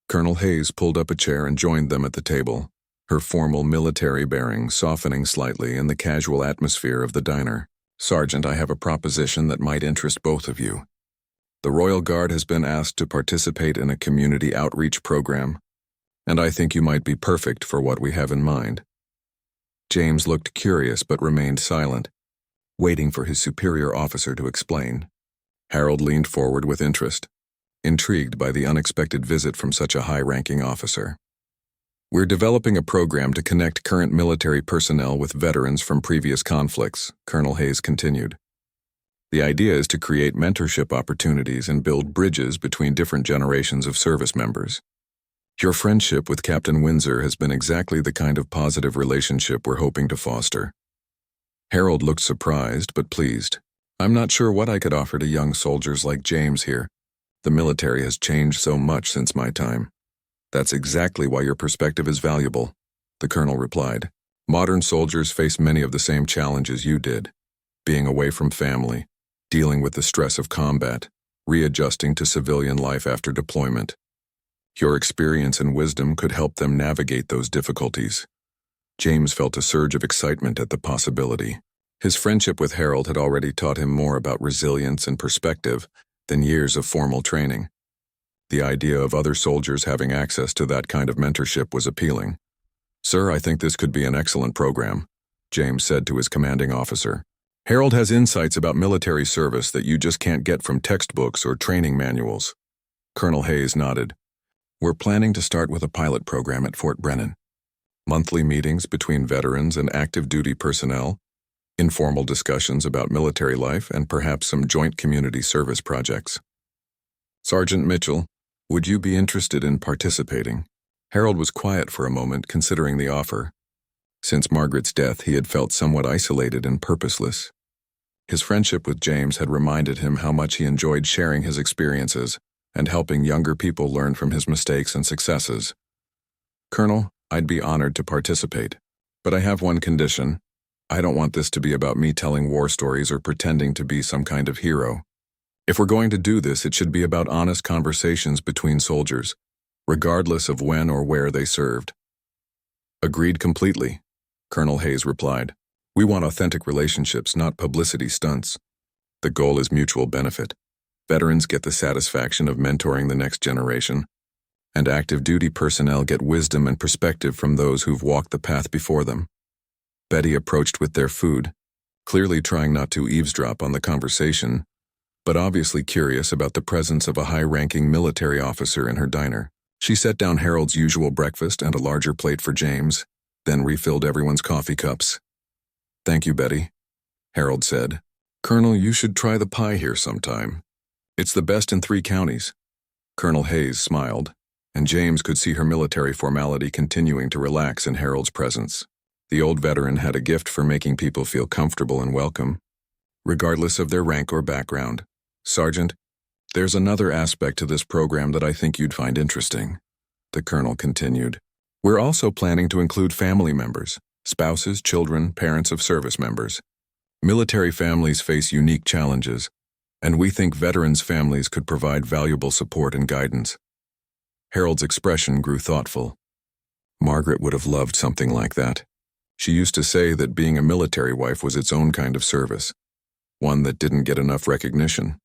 Colonel Hayes pulled up a chair and joined them at the table, her formal military bearing softening slightly in the casual atmosphere of the diner. "Sergeant, I have a proposition that might interest both of you. The Royal Guard has been asked to participate in a community outreach program, and I think you might be perfect for what we have in mind." James looked curious but remained silent, waiting for his superior officer to explain. Harold leaned forward with interest, intrigued by the unexpected visit from such a high-ranking officer. "We're developing a program to connect current military personnel with veterans from previous conflicts," Colonel Hayes continued. "The idea is to create mentorship opportunities and build bridges between different generations of service members. Your friendship with Captain Windsor has been exactly the kind of positive relationship we're hoping to foster." Harold looked surprised but pleased. "I'm not sure what I could offer to young soldiers like James here. The military has changed so much since my time." "That's exactly why your perspective is valuable," the colonel replied. "Modern soldiers face many of the same challenges you did. Being away from family, dealing with the stress of combat, readjusting to civilian life after deployment. Your experience and wisdom could help them navigate those difficulties. James felt a surge of excitement at the possibility. His friendship with Harold had already taught him more about resilience and perspective than years of formal training. The idea of other soldiers having access to that kind of mentorship was appealing. "Sir, I think this could be an excellent program," James said to his commanding officer. "Harold has insights about military service that you just can't get from textbooks or training manuals." Colonel Hayes nodded. "We're planning to start with a pilot program at Fort Brennan. Monthly meetings between veterans and active duty personnel, informal discussions about military life, and perhaps some joint community service projects." "Sergeant Mitchell, would you be interested in participating?" Harold was quiet for a moment, considering the offer. Since Margaret's death, he had felt somewhat isolated and purposeless. His friendship with James had reminded him how much he enjoyed sharing his experiences and helping younger people learn from his mistakes and successes. "Colonel, I'd be honored to participate, but I have one condition. I don't want this to be about me telling war stories or pretending to be some kind of hero. If we're going to do this, it should be about honest conversations between soldiers, regardless of when or where they served." "Agreed completely," Colonel Hayes replied. "We want authentic relationships, not publicity stunts. The goal is mutual benefit. Veterans get the satisfaction of mentoring the next generation, and active duty personnel get wisdom and perspective from those who've walked the path before them." Betty approached with their food, clearly trying not to eavesdrop on the conversation, but obviously curious about the presence of a high-ranking military officer in her diner. She set down Harold's usual breakfast and a larger plate for James, then refilled everyone's coffee cups. "Thank you, Betty," Harold said. "Colonel, you should try the pie here sometime. It's the best in 3 counties. Colonel Hayes smiled, and James could see her military formality continuing to relax in Harold's presence. The old veteran had a gift for making people feel comfortable and welcome, regardless of their rank or background. "Sergeant, there's another aspect to this program that I think you'd find interesting," the colonel continued. "We're also planning to include family members, spouses, children, parents of service members. Military families face unique challenges, and we think veterans' families could provide valuable support and guidance." Harold's expression grew thoughtful. Margaret would have loved something like that. She used to say that being a military wife was its own kind of service, one that didn't get enough recognition.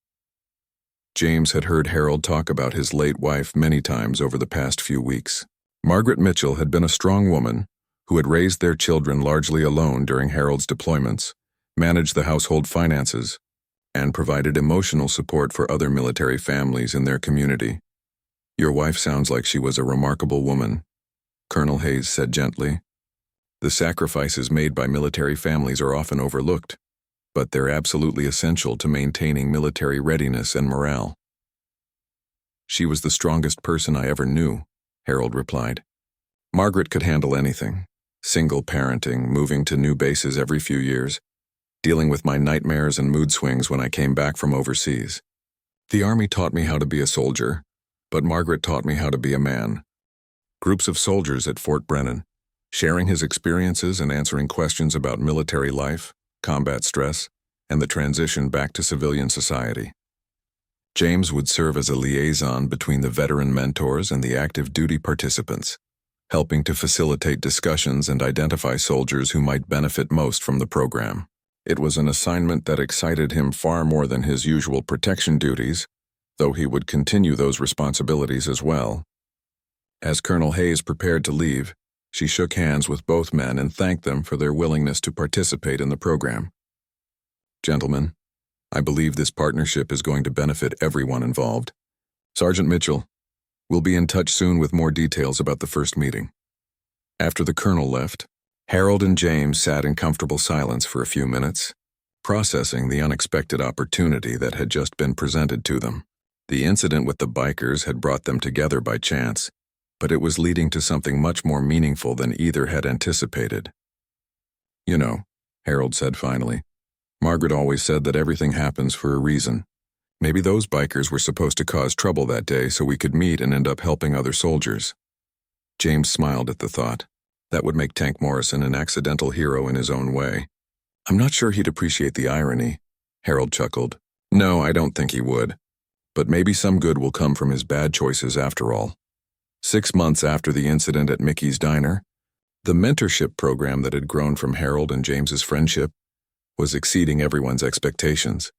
James had heard Harold talk about his late wife many times over the past few weeks. Margaret Mitchell had been a strong woman who had raised their children largely alone during Harold's deployments, managed the household finances, and provided emotional support for other military families in their community. "Your wife sounds like she was a remarkable woman," Colonel Hayes said gently. "The sacrifices made by military families are often overlooked, but they're absolutely essential to maintaining military readiness and morale." "She was the strongest person I ever knew," Harold replied. "Margaret could handle anything. Single parenting, moving to new bases every few years, dealing with my nightmares and mood swings when I came back from overseas. The Army taught me how to be a soldier, but Margaret taught me how to be a man." Groups of soldiers at Fort Brennan, sharing his experiences and answering questions about military life, combat stress, and the transition back to civilian society. James would serve as a liaison between the veteran mentors and the active duty participants, helping to facilitate discussions and identify soldiers who might benefit most from the program. It was an assignment that excited him far more than his usual protection duties, though he would continue those responsibilities as well. As Colonel Hayes prepared to leave, she shook hands with both men and thanked them for their willingness to participate in the program. "Gentlemen, I believe this partnership is going to benefit everyone involved. Sergeant Mitchell, we'll be in touch soon with more details about the first meeting." After the colonel left, Harold and James sat in comfortable silence for a few minutes, processing the unexpected opportunity that had just been presented to them. The incident with the bikers had brought them together by chance, but it was leading to something much more meaningful than either had anticipated. "You know," Harold said finally, "Margaret always said that everything happens for a reason. Maybe those bikers were supposed to cause trouble that day so we could meet and end up helping other soldiers." James smiled at the thought. That would make Tank Morrison an accidental hero in his own way. "I'm not sure he'd appreciate the irony," Harold chuckled. "No, I don't think he would. But maybe some good will come from his bad choices after all." 6 months after the incident at Mickey's diner, The mentorship program that had grown from Harold and James's friendship was exceeding everyone's expectations.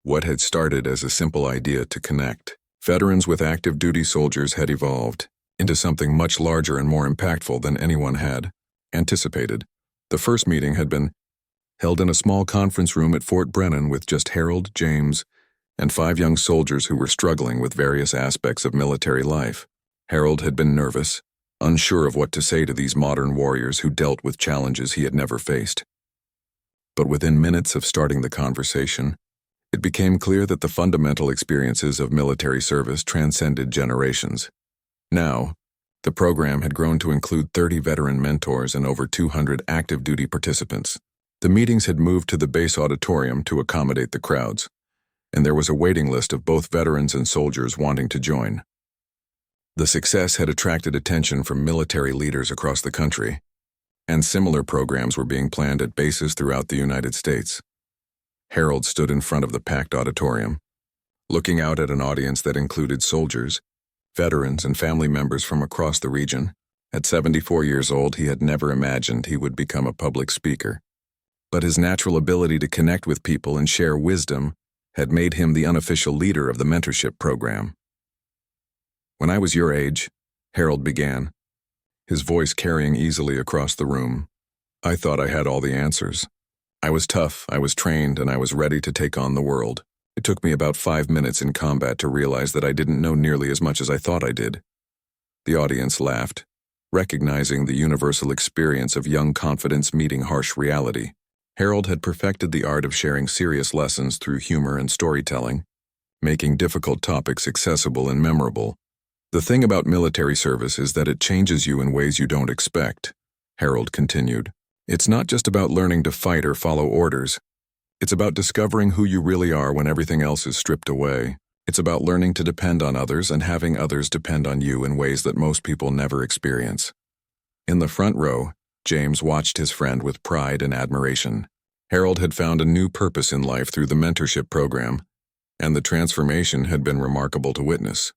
What had started as a simple idea to connect veterans with active duty soldiers had evolved into something much larger and more impactful than anyone had anticipated. The first meeting had been held in a small conference room at Fort Brennan with just Harold, James, and 5 young soldiers who were struggling with various aspects of military life. Harold had been nervous, unsure of what to say to these modern warriors who dealt with challenges he had never faced. But within minutes of starting the conversation, it became clear that the fundamental experiences of military service transcended generations. Now, the program had grown to include 30 veteran mentors and over 200 active duty participants. The meetings had moved to the base auditorium to accommodate the crowds, and there was a waiting list of both veterans and soldiers wanting to join. The success had attracted attention from military leaders across the country, and similar programs were being planned at bases throughout the United States. Harold stood in front of the packed auditorium, looking out at an audience that included soldiers, veterans, and family members from across the region. At 74 years old, he had never imagined he would become a public speaker. But his natural ability to connect with people and share wisdom had made him the unofficial leader of the mentorship program. "When I was your age," Harold began, his voice carrying easily across the room, "I thought I had all the answers. I was tough, I was trained, and I was ready to take on the world. It took me about 5 minutes in combat to realize that I didn't know nearly as much as I thought I did." The audience laughed, recognizing the universal experience of young confidence meeting harsh reality. Harold had perfected the art of sharing serious lessons through humor and storytelling, making difficult topics accessible and memorable. "The thing about military service is that it changes you in ways you don't expect," Harold continued. "It's not just about learning to fight or follow orders. It's about discovering who you really are when everything else is stripped away. It's about learning to depend on others and having others depend on you in ways that most people never experience." In the front row, James watched his friend with pride and admiration. Harold had found a new purpose in life through the mentorship program, and the transformation had been remarkable to witness.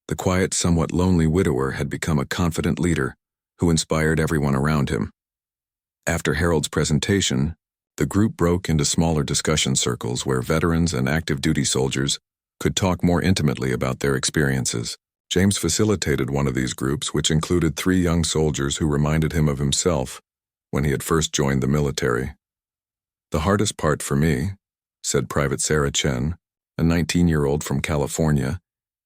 The quiet, somewhat lonely widower had become a confident leader who inspired everyone around him. After Harold's presentation, the group broke into smaller discussion circles where veterans and active duty soldiers could talk more intimately about their experiences. James facilitated one of these groups, which included 3 young soldiers who reminded him of himself when he had first joined the military. "The hardest part for me," said Private Sarah Chen, a 19-year-old from California,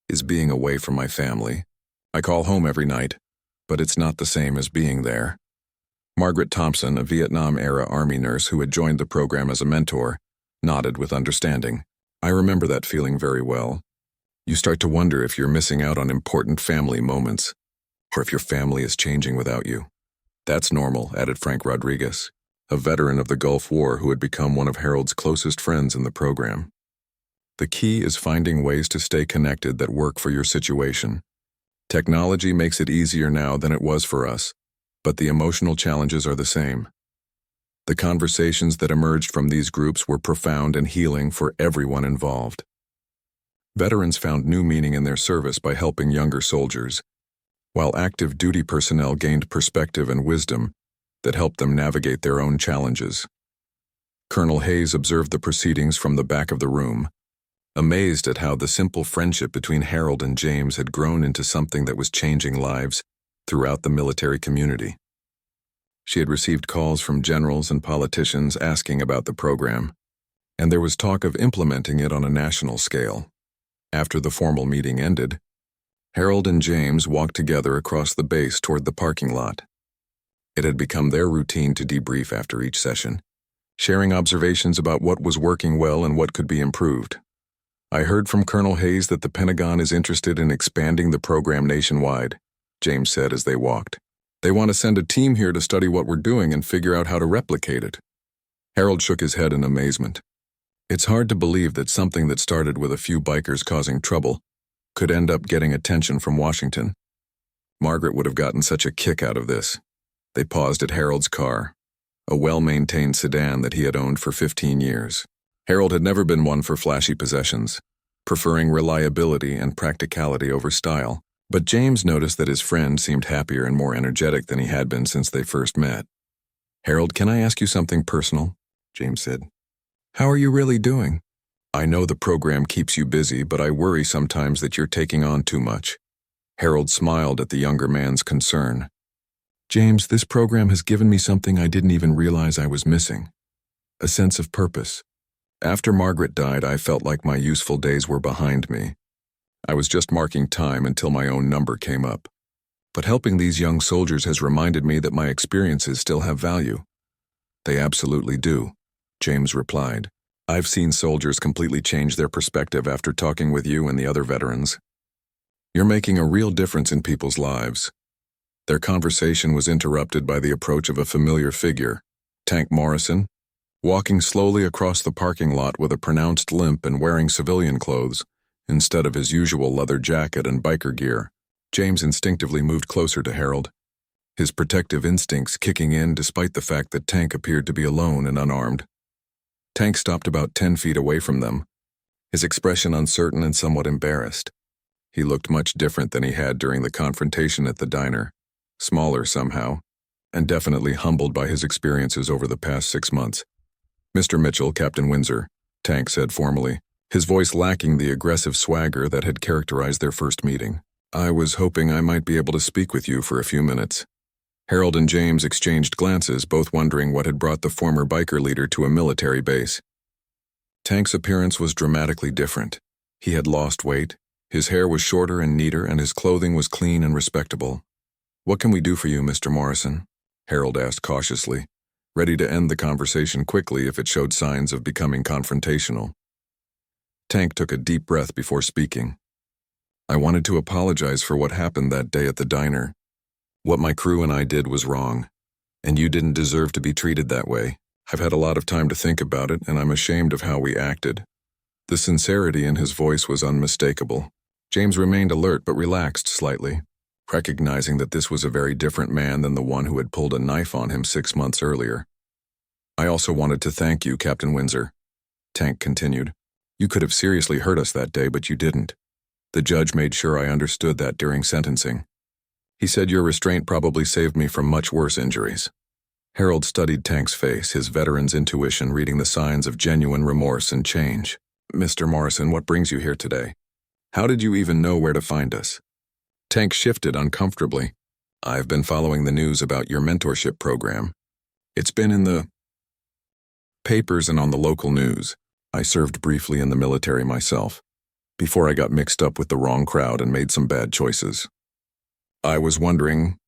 "is being away from my family. I call home every night, but it's not the same as being there." Margaret Thompson, a Vietnam-era Army nurse who had joined the program as a mentor, nodded with understanding. "I remember that feeling very well. You start to wonder if you're missing out on important family moments, or if your family is changing without you." "That's normal," added Frank Rodriguez, a veteran of the Gulf War who had become one of Harold's closest friends in the program. "The key is finding ways to stay connected that work for your situation. Technology makes it easier now than it was for us, but the emotional challenges are the same." The conversations that emerged from these groups were profound and healing for everyone involved. Veterans found new meaning in their service by helping younger soldiers, while active duty personnel gained perspective and wisdom that helped them navigate their own challenges. Colonel Hayes observed the proceedings from the back of the room, amazed at how the simple friendship between Harold and James had grown into something that was changing lives throughout the military community. She had received calls from generals and politicians asking about the program, and there was talk of implementing it on a national scale. After the formal meeting ended, Harold and James walked together across the base toward the parking lot. It had become their routine to debrief after each session, sharing observations about what was working well and what could be improved. "I heard from Colonel Hayes that the Pentagon is interested in expanding the program nationwide," James said as they walked. "They want to send a team here to study what we're doing and figure out how to replicate it." Harold shook his head in amazement. It's hard to believe that something that started with a few bikers causing trouble could end up getting attention from Washington. Margaret would have gotten such a kick out of this. They paused at Harold's car, a well-maintained sedan that he had owned for 15 years. Harold had never been one for flashy possessions, preferring reliability and practicality over style. But James noticed that his friend seemed happier and more energetic than he had been since they first met. "Harold, can I ask you something personal?" James said. "How are you really doing? I know the program keeps you busy, but I worry sometimes that you're taking on too much." Harold smiled at the younger man's concern. "James, this program has given me something I didn't even realize I was missing. A sense of purpose. After Margaret died, I felt like my useful days were behind me. I was just marking time until my own number came up. But helping these young soldiers has reminded me that my experiences still have value." "They absolutely do," James replied. "I've seen soldiers completely change their perspective after talking with you and the other veterans. You're making a real difference in people's lives." Their conversation was interrupted by the approach of a familiar figure, Tank Morrison, walking slowly across the parking lot with a pronounced limp and wearing civilian clothes, instead of his usual leather jacket and biker gear. James instinctively moved closer to Harold, his protective instincts kicking in despite the fact that Tank appeared to be alone and unarmed. Tank stopped about 10 feet away from them, his expression uncertain and somewhat embarrassed. He looked much different than he had during the confrontation at the diner, smaller somehow, and definitely humbled by his experiences over the past 6 months. "Mr. Mitchell, Captain Windsor," Tank said formally, his voice lacking the aggressive swagger that had characterized their first meeting. "I was hoping I might be able to speak with you for a few minutes." Harold and James exchanged glances, both wondering what had brought the former biker leader to a military base. Tank's appearance was dramatically different. He had lost weight, his hair was shorter and neater, and his clothing was clean and respectable. "What can we do for you, Mr. Morrison?" Harold asked cautiously, ready to end the conversation quickly if it showed signs of becoming confrontational. Tank took a deep breath before speaking. "I wanted to apologize for what happened that day at the diner. What my crew and I did was wrong, and you didn't deserve to be treated that way. I've had a lot of time to think about it, and I'm ashamed of how we acted." The sincerity in his voice was unmistakable. James remained alert but relaxed slightly, recognizing that this was a very different man than the one who had pulled a knife on him 6 months earlier. "I also wanted to thank you, Captain Windsor," Tank continued. "You could have seriously hurt us that day, but you didn't. The judge made sure I understood that during sentencing. He said your restraint probably saved me from much worse injuries." Harold studied Tank's face, his veteran's intuition reading the signs of genuine remorse and change. "Mr. Morrison, what brings you here today? How did you even know where to find us?" Tank shifted uncomfortably. "I've been following the news about your mentorship program. It's been in the papers and on the local news. I served briefly in the military myself, before I got mixed up with the wrong crowd and made some bad choices. I was wondering—"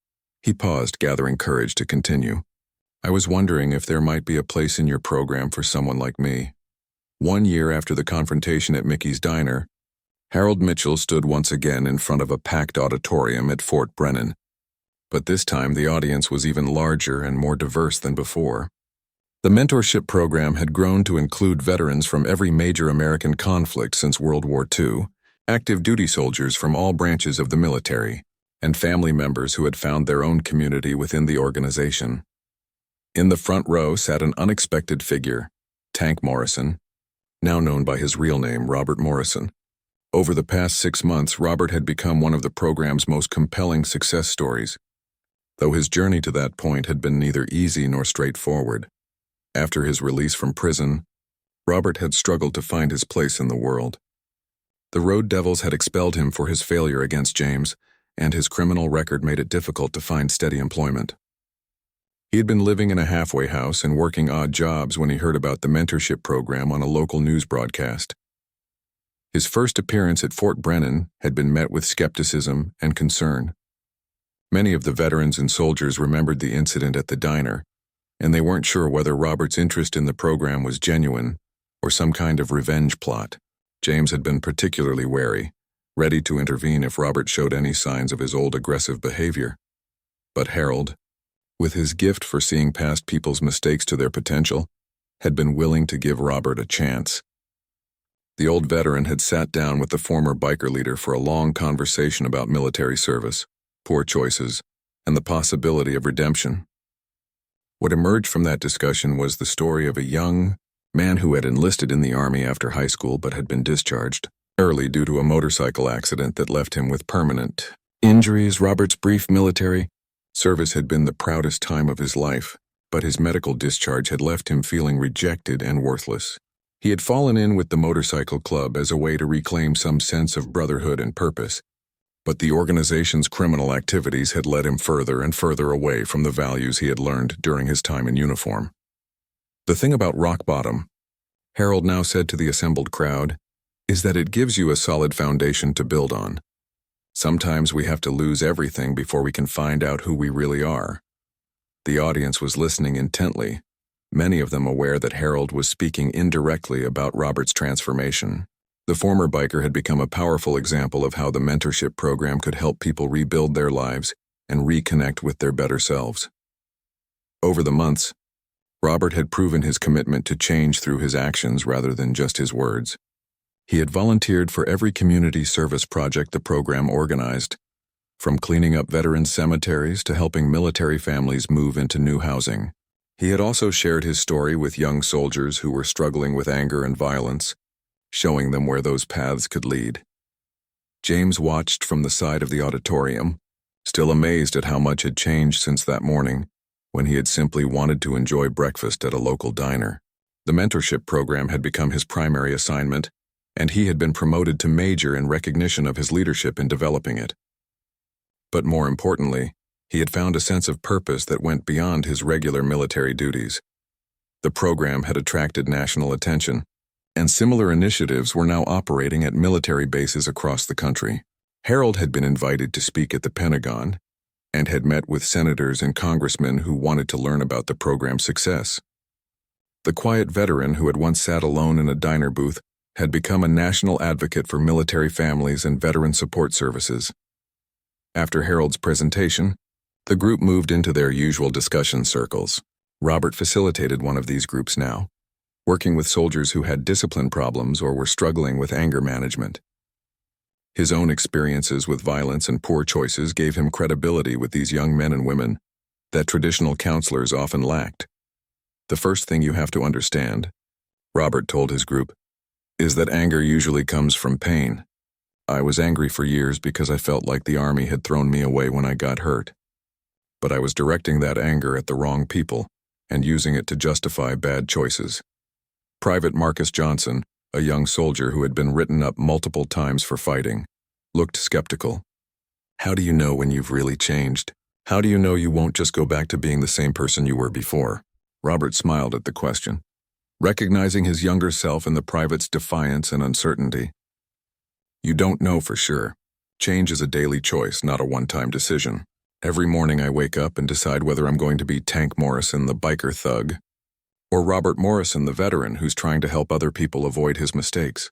He paused, gathering courage to continue. "I was wondering if there might be a place in your program for someone like me." 1 year after the confrontation at Mickey's Diner, Harold Mitchell stood once again in front of a packed auditorium at Fort Brennan. But this time the audience was even larger and more diverse than before. The mentorship program had grown to include veterans from every major American conflict since World War II, active duty soldiers from all branches of the military, and family members who had found their own community within the organization. In the front row sat an unexpected figure, Tank Morrison, now known by his real name, Robert Morrison. Over the past 6 months, Robert had become one of the program's most compelling success stories, though his journey to that point had been neither easy nor straightforward. After his release from prison, Robert had struggled to find his place in the world. The Road Devils had expelled him for his failure against James, and his criminal record made it difficult to find steady employment. He had been living in a halfway house and working odd jobs when he heard about the mentorship program on a local news broadcast. His first appearance at Fort Brennan had been met with skepticism and concern. Many of the veterans and soldiers remembered the incident at the diner, and they weren't sure whether Robert's interest in the program was genuine or some kind of revenge plot. James had been particularly wary, ready to intervene if Robert showed any signs of his old aggressive behavior. But Harold, with his gift for seeing past people's mistakes to their potential, had been willing to give Robert a chance. The old veteran had sat down with the former biker leader for a long conversation about military service, poor choices, and the possibility of redemption. What emerged from that discussion was the story of a young man who had enlisted in the Army after high school but had been discharged early due to a motorcycle accident that left him with permanent Injuries. Robert's brief military service had been the proudest time of his life, but his medical discharge had left him feeling rejected and worthless. He had fallen in with the motorcycle club as a way to reclaim some sense of brotherhood and purpose, but the organization's criminal activities had led him further and further away from the values he had learned during his time in uniform. The thing about rock bottom, Harold now said to the assembled crowd, is that it gives you a solid foundation to build on. Sometimes we have to lose everything before we can find out who we really are. The audience was listening intently, many of them aware that Harold was speaking indirectly about Robert's transformation. The former biker had become a powerful example of how the mentorship program could help people rebuild their lives and reconnect with their better selves. Over the months, Robert had proven his commitment to change through his actions rather than just his words. He had volunteered for every community service project the program organized, from cleaning up veteran cemeteries to helping military families move into new housing. He had also shared his story with young soldiers who were struggling with anger and violence, showing them where those paths could lead. James watched from the side of the auditorium, still amazed at how much had changed since that morning, when he had simply wanted to enjoy breakfast at a local diner. The mentorship program had become his primary assignment, and he had been promoted to major in recognition of his leadership in developing it. But more importantly, he had found a sense of purpose that went beyond his regular military duties. The program had attracted national attention, and similar initiatives were now operating at military bases across the country. Harold had been invited to speak at the Pentagon and had met with senators and congressmen who wanted to learn about the program's success. The quiet veteran who had once sat alone in a diner booth had become a national advocate for military families and veteran support services. After Harold's presentation, the group moved into their usual discussion circles. Robert facilitated one of these groups now, working with soldiers who had discipline problems or were struggling with anger management. His own experiences with violence and poor choices gave him credibility with these young men and women that traditional counselors often lacked. The first thing you have to understand, Robert told his group, is that anger usually comes from pain. I was angry for years because I felt like the Army had thrown me away when I got hurt. But I was directing that anger at the wrong people and using it to justify bad choices. Private Marcus Johnson, a young soldier who had been written up multiple times for fighting, looked skeptical. How do you know when you've really changed? How do you know you won't just go back to being the same person you were before? Robert smiled at the question, recognizing his younger self in the private's defiance and uncertainty. You don't know for sure. Change is a daily choice, not a one-time decision. Every morning I wake up and decide whether I'm going to be Tank Morrison, the biker thug, or Robert Morrison, the veteran who's trying to help other people avoid his mistakes.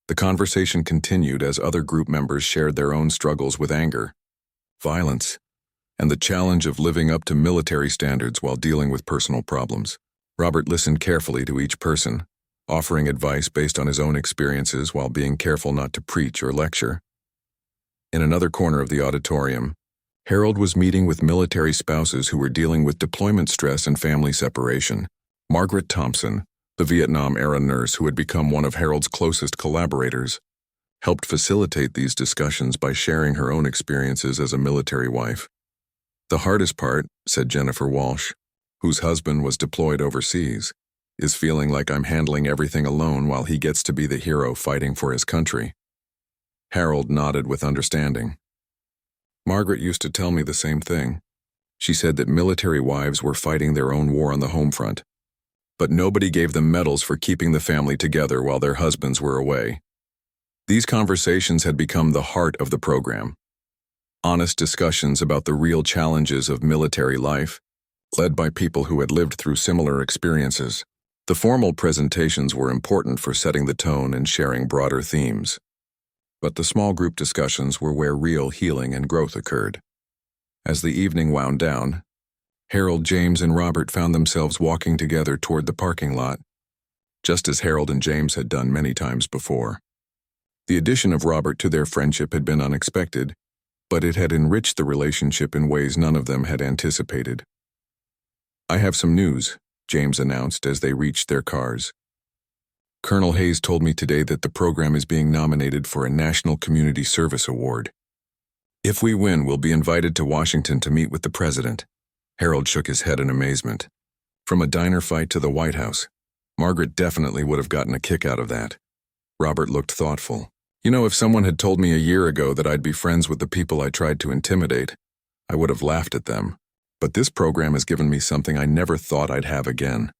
The conversation continued as other group members shared their own struggles with anger, violence, and the challenge of living up to military standards while dealing with personal problems. Robert listened carefully to each person, offering advice based on his own experiences while being careful not to preach or lecture. In another corner of the auditorium, Harold was meeting with military spouses who were dealing with deployment stress and family separation. Margaret Thompson, the Vietnam-era nurse who had become one of Harold's closest collaborators, helped facilitate these discussions by sharing her own experiences as a military wife. The hardest part, said Jennifer Walsh, whose husband was deployed overseas, is feeling like I'm handling everything alone while he gets to be the hero fighting for his country. Harold nodded with understanding. Margaret used to tell me the same thing. She said that military wives were fighting their own war on the home front, but nobody gave them medals for keeping the family together while their husbands were away. These conversations had become the heart of the program. Honest discussions about the real challenges of military life, led by people who had lived through similar experiences. The formal presentations were important for setting the tone and sharing broader themes. But the small group discussions were where real healing and growth occurred. As the evening wound down, Harold, James, and Robert found themselves walking together toward the parking lot, just as Harold and James had done many times before. The addition of Robert to their friendship had been unexpected, but it had enriched the relationship in ways none of them had anticipated. I have some news, James announced as they reached their cars. Colonel Hayes told me today that the program is being nominated for a National Community Service Award. If we win, we'll be invited to Washington to meet with the president. Harold shook his head in amazement. From a diner fight to the White House, Margaret definitely would have gotten a kick out of that. Robert looked thoughtful. You know, if someone had told me a year ago that I'd be friends with the people I tried to intimidate, I would have laughed at them. But this program has given me something I never thought I'd have again.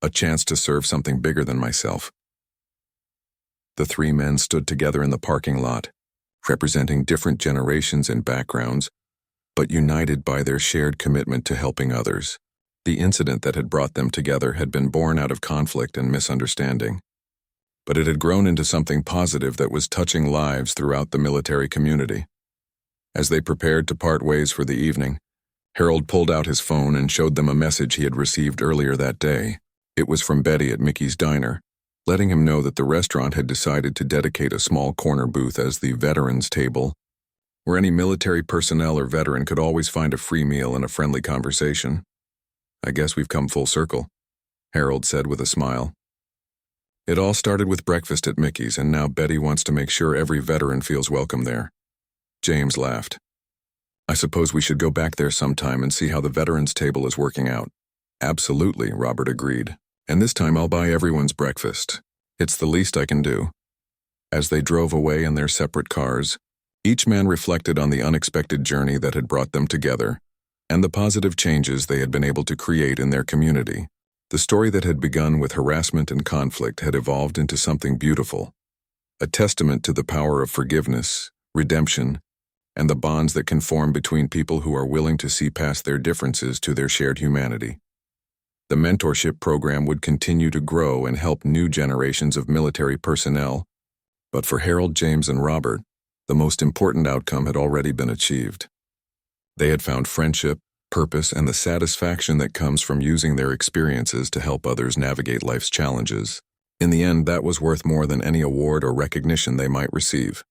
A chance to serve something bigger than myself. The three men stood together in the parking lot, representing different generations and backgrounds, but united by their shared commitment to helping others. The incident that had brought them together had been born out of conflict and misunderstanding, but it had grown into something positive that was touching lives throughout the military community. As they prepared to part ways for the evening, Harold pulled out his phone and showed them a message he had received earlier that day. It was from Betty at Mickey's Diner, letting him know that the restaurant had decided to dedicate a small corner booth as the Veterans Table, where any military personnel or veteran could always find a free meal and a friendly conversation. I guess we've come full circle, Harold said with a smile. It all started with breakfast at Mickey's, and now Betty wants to make sure every veteran feels welcome there. James laughed. I suppose we should go back there sometime and see how the Veterans Table is working out. Absolutely, Robert agreed. And this time I'll buy everyone's breakfast. It's the least I can do. As they drove away in their separate cars, each man reflected on the unexpected journey that had brought them together, and the positive changes they had been able to create in their community. The story that had begun with harassment and conflict had evolved into something beautiful, a testament to the power of forgiveness, redemption, and the bonds that can form between people who are willing to see past their differences to their shared humanity. The mentorship program would continue to grow and help new generations of military personnel, but for Harold, James, and Robert, the most important outcome had already been achieved. They had found friendship, purpose, and the satisfaction that comes from using their experiences to help others navigate life's challenges. In the end, that was worth more than any award or recognition they might receive.